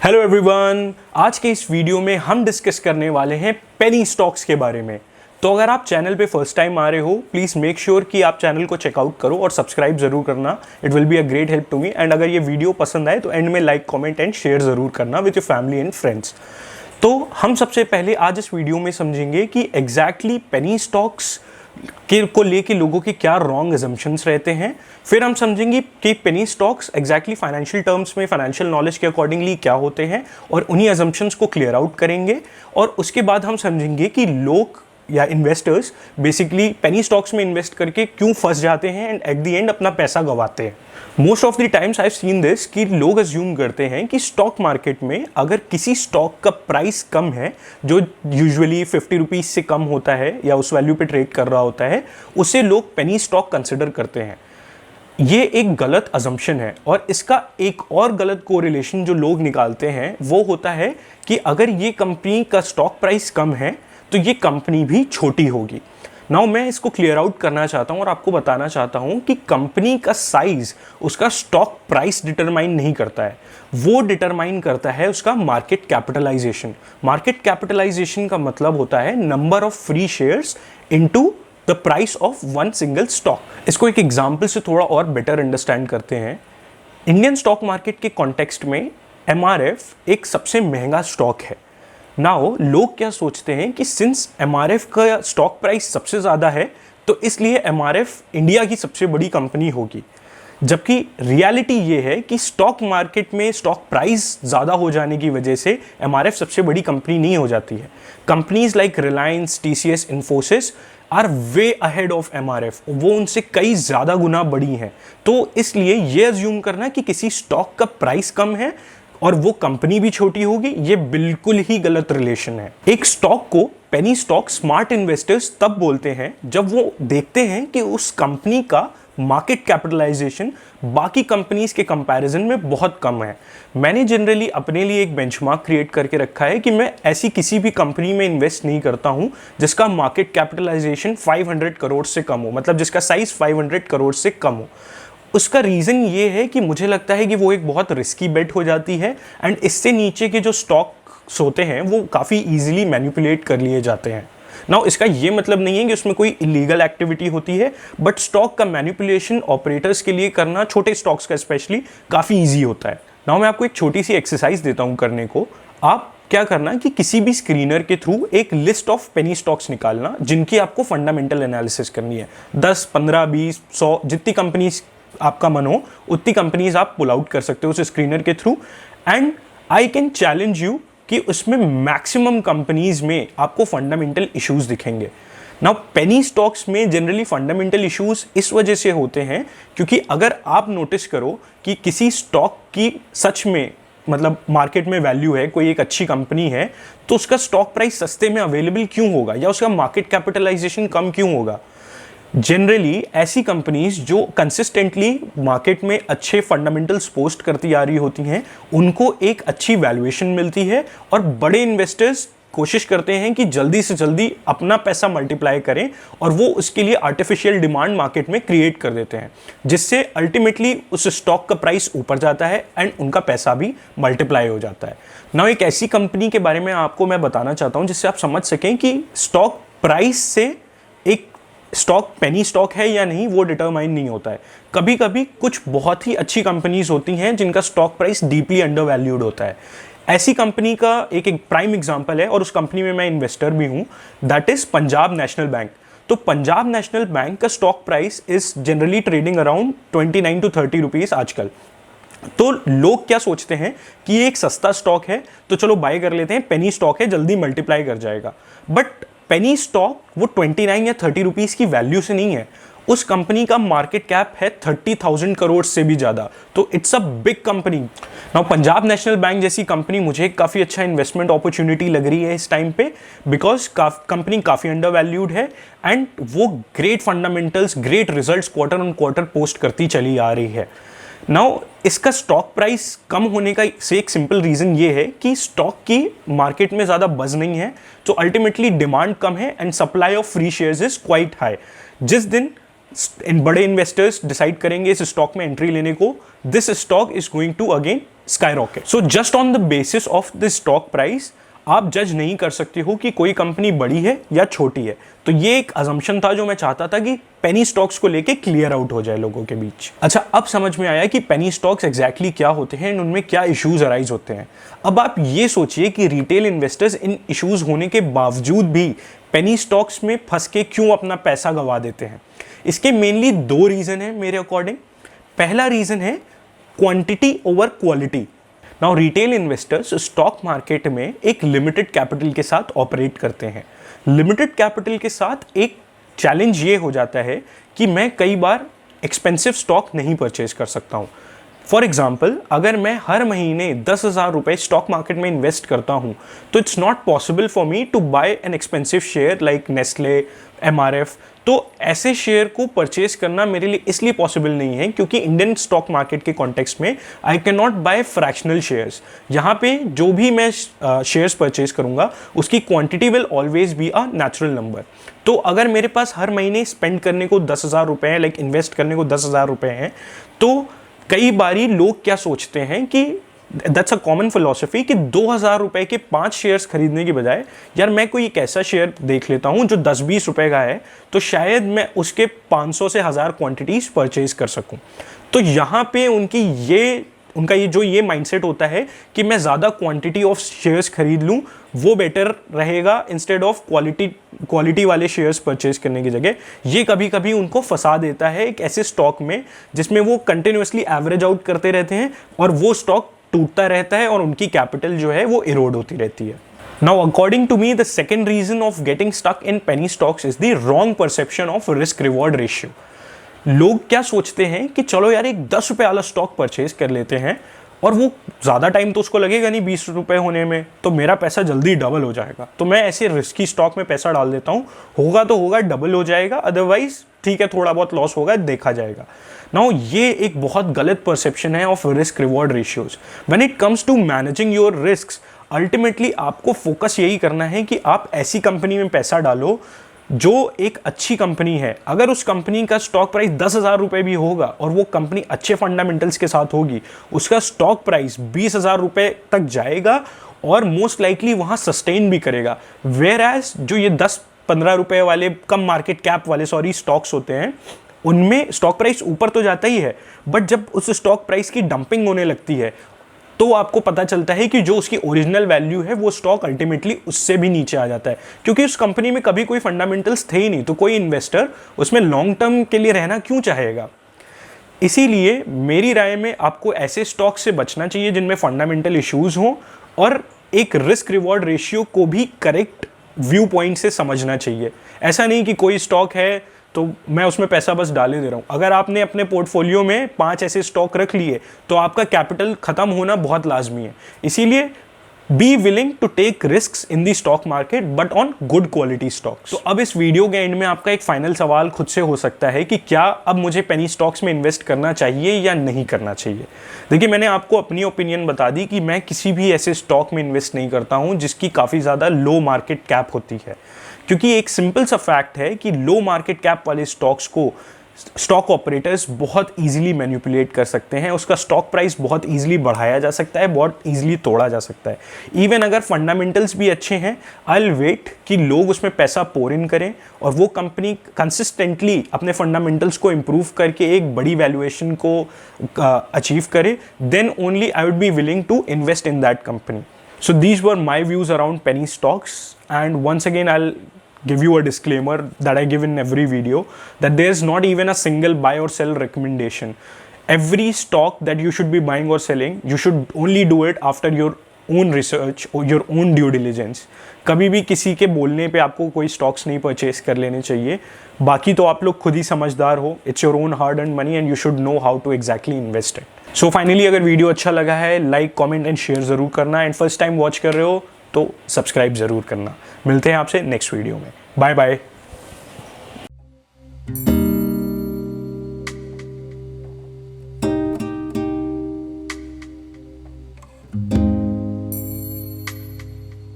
Hello everyone, आज के इस वीडियो में हम डिस्कस करने वाले हैं पेनी स्टॉक्स के बारे में। तो अगर आप चैनल पे फर्स्ट टाइम आ रहे हो, प्लीज़ मेक श्योर कि आप चैनल को चेकआउट करो और सब्सक्राइब जरूर करना। It will be a great help to me. And अगर ये वीडियो पसंद आए तो एंड में लाइक, कमेंट एंड शेयर जरूर करना with your family and friends. तो हम सबसे पहले आज इस वीडियो में समझेंगे कि एग्जैक्टली पेनी स्टॉक्स को लेके लोगों के क्या रॉन्ग अजम्पशंस रहते हैं। फिर हम समझेंगे कि penny stocks exactly financial terms में फाइनेंशियल नॉलेज के अकॉर्डिंगली क्या होते हैं और उन्हीं अजम्पशंस को क्लियर आउट करेंगे। और उसके बाद हम समझेंगे कि लोग या इन्वेस्टर्स बेसिकली पेनी स्टॉक्स में इन्वेस्ट करके क्यों फंस जाते हैं एंड एट द एंड अपना पैसा गंवाते हैं। Most of the times I have seen this कि लोग अज्यूम करते हैं कि स्टॉक मार्केट में अगर किसी स्टॉक का प्राइस कम है, जो यूजुअली 50 रुपीज़ से कम होता है या उस वैल्यू पे ट्रेड कर रहा होता है, उसे लोग पेनी स्टॉक कंसिडर करते हैं। ये एक गलत अजम्पशन है। और इसका एक और गलत कोरिलेशन जो लोग निकालते हैं वो होता है कि अगर ये कंपनी का स्टॉक प्राइस कम है तो ये कंपनी भी छोटी होगी। नाउ मैं इसको क्लियर आउट करना चाहता हूं और आपको बताना चाहता हूं कि कंपनी का साइज उसका स्टॉक प्राइस डिटरमाइन नहीं करता है, वो डिटरमाइन करता है उसका मार्केट कैपिटलाइजेशन। मार्केट कैपिटलाइजेशन का मतलब होता है number of free shares into the price of one single stock. इसको एक एग्जांपल से थोड़ा और बेटर अंडरस्टैंड करते हैं। इंडियन स्टॉक मार्केट के कॉन्टेक्स्ट में एमआरएफ एक सबसे महंगा स्टॉक है। नाउ लोग क्या सोचते हैं कि सिंस एमआरएफ का स्टॉक प्राइस सबसे ज़्यादा है तो इसलिए एमआरएफ इंडिया की सबसे बड़ी कंपनी होगी, जबकि रियलिटी ये है कि स्टॉक मार्केट में स्टॉक प्राइस ज़्यादा हो जाने की वजह से एमआरएफ सबसे बड़ी कंपनी नहीं हो जाती है। Companies like Reliance, TCS, Infosys are way ahead of MRF, वो उनसे कई ज़्यादा गुना बड़ी हैं। तो इसलिए ये अज्यूम करना कि किसी स्टॉक का प्राइस कम है और वो कंपनी भी छोटी होगी, ये बिल्कुल ही गलत रिलेशन है। एक स्टॉक को पेनी स्टॉक स्मार्ट इन्वेस्टर्स तब बोलते हैं जब वो देखते हैं कि उस कंपनी का मार्केट कैपिटलाइजेशन बाकी कंपनीज के कंपैरिजन में बहुत कम है। मैंने जनरली अपने लिए एक बेंचमार्क क्रिएट करके रखा है कि मैं ऐसी किसी भी कंपनी में इन्वेस्ट नहीं करता हूं जिसका मार्केट कैपिटलाइजेशन 500 करोड़ से कम हो, मतलब जिसका साइज 500 करोड़ से कम हो। उसका रीज़न ये है कि मुझे लगता है कि वो एक बहुत रिस्की बेट हो जाती है एंड इससे नीचे के जो स्टॉक्स होते हैं वो काफ़ी इजीली मैनिपुलेट कर लिए जाते हैं। नाउ इसका ये मतलब नहीं है कि उसमें कोई इलीगल एक्टिविटी होती है, बट स्टॉक का मैनिपुलेशन ऑपरेटर्स के लिए करना, छोटे स्टॉक्स का स्पेशली, काफ़ी ईजी होता है। नाउ मैं आपको एक छोटी सी एक्सरसाइज देता हूँ करने को। आप क्या करना कि किसी भी स्क्रीनर के थ्रू एक लिस्ट ऑफ पेनी स्टॉक्स निकालना जिनकी आपको फंडामेंटल एनालिसिस करनी है। 10, 15, 20, 100 जितनी कंपनीज आपका मन हो उतनी कंपनीज आप पुल आउट कर सकते हो उस स्क्रीनर के through. And I can challenge you कि उसमें मैक्सिमम कंपनीज में आपको फंडामेंटल इश्यूज दिखेंगे। नाउ पेनी स्टॉक्स में जनरली फंडामेंटल इश्यूज इस वजह से होते हैं क्योंकि अगर आप नोटिस करो कि किसी स्टॉक की सच में मतलब मार्केट में वैल्यू है, कोई एक अच्छी कंपनी है, तो उसका स्टॉक प्राइस सस्ते में अवेलेबल क्यों होगा या उसका मार्केट कैपिटलाइजेशन कम क्यों होगा। जनरली ऐसी कंपनीज जो कंसिस्टेंटली मार्केट में अच्छे फंडामेंटल्स पोस्ट करती आ रही होती हैं उनको एक अच्छी वैल्यूएशन मिलती है और बड़े इन्वेस्टर्स कोशिश करते हैं कि जल्दी से जल्दी अपना पैसा मल्टीप्लाई करें और वो उसके लिए आर्टिफिशियल डिमांड मार्केट में क्रिएट कर देते हैं, जिससे अल्टीमेटली उस स्टॉक का प्राइस ऊपर जाता है एंड उनका पैसा भी मल्टीप्लाई हो जाता है। नाउ एक ऐसी कंपनी के बारे में आपको मैं बताना चाहता हूं जिससे आप समझ सकें कि स्टॉक प्राइस से एक स्टॉक पेनी स्टॉक है या नहीं वो डिटरमाइन नहीं होता है। कभी कभी कुछ बहुत ही अच्छी कंपनीज होती हैं जिनका stock price deeply under valued होता है। ऐसी कंपनी का एक प्राइम एग्जांपल है और उस कंपनी में मैं इन्वेस्टर भी हूं, that is Punjab national bank. तो पंजाब नेशनल बैंक का stock price is generally trading around 29 to 30 rupees आजकल। तो लोग क्या सोचते हैं कि ये एक सस्ता स्टॉक है तो चलो बाय कर लेते हैं, पेनी स्टॉक है, जल्दी मल्टीप्लाई कर जाएगा। बट पेनी स्टॉक वो 29 या 30 रुपीज़ की वैल्यू से नहीं है, उस कंपनी का मार्केट कैप है 30,000 करोड़ से भी ज़्यादा। तो it's a big company. Now Punjab national bank जैसी कंपनी मुझे काफ़ी अच्छा इन्वेस्टमेंट अपॉर्चुनिटी लग रही है इस टाइम पे, बिकॉज कंपनी काफ़ी अंडर वैल्यूड है एंड वो great fundamentals, great results quarter on quarter post करती चली आ रही है। नाउ इसका स्टॉक प्राइस कम होने का से एक सिंपल रीज़न ये है कि स्टॉक की मार्केट में ज़्यादा बज़ नहीं है, तो अल्टीमेटली डिमांड कम है and supply of free shares is quite high. जिस दिन इन बड़े इन्वेस्टर्स डिसाइड करेंगे इस स्टॉक में एंट्री लेने को, this stock is going to again skyrocket. So just on the basis of the stock price आप जज नहीं कर सकते हो कि कोई कंपनी बड़ी है या छोटी है। तो ये एक अजम्पशन था जो मैं चाहता था कि पेनी स्टॉक्स को लेके क्लियर आउट हो जाए लोगों के बीच। अच्छा, अब समझ में आया कि पेनी स्टॉक्स एग्जैक्टली क्या होते हैं, उनमें क्या इश्यूज अराइज होते हैं। अब आप ये सोचिए कि रिटेल इन्वेस्टर्स इन इश्यूज होने के बावजूद भी पेनी स्टॉक्स में फंस के क्यों अपना पैसा गंवा देते हैं। इसके मेनली दो रीजन है मेरे अकॉर्डिंग। पहला रीजन है quantity over quality. Now retail investors stock market में एक लिमिटेड कैपिटल के साथ ऑपरेट करते हैं। लिमिटेड कैपिटल के साथ एक चैलेंज ये हो जाता है कि मैं कई बार एक्सपेंसिव स्टॉक नहीं परचेज कर सकता हूँ। फॉर एग्जाम्पल, अगर मैं हर महीने 10,000 रुपए स्टॉक मार्केट में इन्वेस्ट करता हूँ तो it's not possible for me to buy an expensive share like Nestle, MRF। तो ऐसे शेयर को परचेज करना मेरे लिए इसलिए पॉसिबल नहीं है क्योंकि इंडियन स्टॉक मार्केट के कॉन्टेक्स्ट में I can not buy fractional shares. यहाँ पे जो भी मैं शेयर्स परचेज करूँगा उसकी quantity will always be a natural number. तो अगर मेरे पास हर महीने स्पेंड करने को 10,000 रुपये हैं, लाइक इन्वेस्ट करने को 10,000 रुपये हैं, तो कई बारी लोग क्या सोचते हैं कि दैट्स अ कॉमन फिलॉसफी कि 2,000 रुपए के 5 शेयर्स खरीदने की बजाय यार मैं कोई एक ऐसा शेयर देख लेता हूं जो 10-20 रुपए का है, तो शायद मैं उसके 500 से 1000 क्वांटिटीज परचेज कर सकूं। तो यहाँ पे उनका ये माइंडसेट होता है कि मैं ज़्यादा क्वांटिटी ऑफ शेयर्स खरीद लूँ, वो बेटर रहेगा इंस्टेड ऑफ क्वालिटी वाले शेयर्स परचेज करने की जगह। ये कभी कभी उनको फंसा देता है एक ऐसे स्टॉक में जिसमें वो कंटिन्यूसली एवरेज आउट करते रहते हैं और वो स्टॉक टूटता रहता है और उनकी कैपिटल जो है वो इरोड होती रहती है। Now, according to me, the second reason of getting stuck in penny stocks is the wrong perception of risk-reward ratio. लोग क्या सोचते हैं कि चलो यार एक 10 रुपए वाला स्टॉक परचेज कर लेते हैं और वो ज़्यादा टाइम तो उसको लगेगा नहीं 20 रुपए होने में, तो मेरा पैसा जल्दी डबल हो जाएगा, तो मैं ऐसे रिस्की स्टॉक में पैसा डाल देता हूँ, होगा तो होगा, डबल हो जाएगा, अदरवाइज ठीक है थोड़ा बहुत लॉस होगा, देखा जाएगा। नाउ ये एक बहुत गलत परसेप्शन है of risk reward ratios. When it comes to managing your risk, ultimately आपको फोकस यही करना है कि आप ऐसी कंपनी में पैसा डालो जो एक अच्छी कंपनी है। अगर उस कंपनी का स्टॉक प्राइस 10,000 रुपये भी होगा और वो कंपनी अच्छे फंडामेंटल्स के साथ होगी, उसका स्टॉक प्राइस 20,000 रुपये तक जाएगा और मोस्ट लाइकली वहाँ सस्टेन भी करेगा। वेयर एज जो ये 10-15 रुपये वाले कम मार्केट कैप वाले स्टॉक्स होते हैं, उनमें स्टॉक प्राइस ऊपर तो जाता ही है, बट जब उस स्टॉक प्राइस की डंपिंग होने लगती है तो आपको पता चलता है कि जो उसकी ओरिजिनल वैल्यू है वो स्टॉक अल्टीमेटली उससे भी नीचे आ जाता है, क्योंकि उस कंपनी में कभी कोई फंडामेंटल्स थे ही नहीं, तो कोई इन्वेस्टर उसमें लॉन्ग टर्म के लिए रहना क्यों चाहेगा। इसीलिए मेरी राय में आपको ऐसे स्टॉक से बचना चाहिए जिनमें फंडामेंटल इश्यूज हों और एक रिस्क रिवॉर्ड रेशियो को भी करेक्ट व्यू पॉइंट से समझना चाहिए। ऐसा नहीं कि कोई स्टॉक है तो मैं उसमें पैसा बस डाले दे रहा हूँ। अगर आपने अपने पोर्टफोलियो में 5 ऐसे स्टॉक रख लिए तो आपका कैपिटल खत्म होना बहुत लाजमी है। इसीलिए be willing to take risks in the stock market but on good quality stocks. तो अब इस वीडियो के एंड में आपका एक फाइनल सवाल खुद से हो सकता है कि क्या अब मुझे पेनी स्टॉक्स में इन्वेस्ट करना चाहिए या नहीं करना चाहिए। देखिए, मैंने आपको अपनी ओपिनियन बता दी कि मैं किसी भी ऐसे स्टॉक में इन्वेस्ट नहीं करता हूँ जिसकी काफ़ी ज़्यादा लो मार्केट कैप होती है, क्योंकि एक सिंपल सा फैक्ट है कि लो मार्केट कैप वाले स्टॉक्स को स्टॉक ऑपरेटर्स बहुत इजीली मैनिपुलेट कर सकते हैं। उसका स्टॉक प्राइस बहुत इजीली बढ़ाया जा सकता है, बहुत इजीली तोड़ा जा सकता है। इवन अगर फंडामेंटल्स भी अच्छे हैं, आई विल वेट कि लोग उसमें पैसा पोर इन करें और वो कंपनी कंसिस्टेंटली अपने फंडामेंटल्स को इम्प्रूव करके एक बड़ी वैल्यूएशन को अचीव करे, then only I would be willing to invest in that company. So these were my views around penny stocks, and once again I'll give you a disclaimer that I give in every video that there's not even a single buy or sell recommendation. Every stock that you should be buying or selling, you should only do it after your own research or your own due diligence. कभी भी किसी के बोलने पे आपको कोई stocks नहीं purchase कर लेने चाहिए। बाकी तो आप लोग खुद ही समझदार हो। It's your own hard earned money and you should know how to exactly invest it. So finally, अगर वीडियो अच्छा लगा है लाइक, कमेंट एंड शेयर ज़रूर करना, एंड फर्स्ट टाइम वॉच कर रहे हो तो सब्सक्राइब ज़रूर करना। मिलते हैं आपसे नेक्स्ट वीडियो में। Bye bye.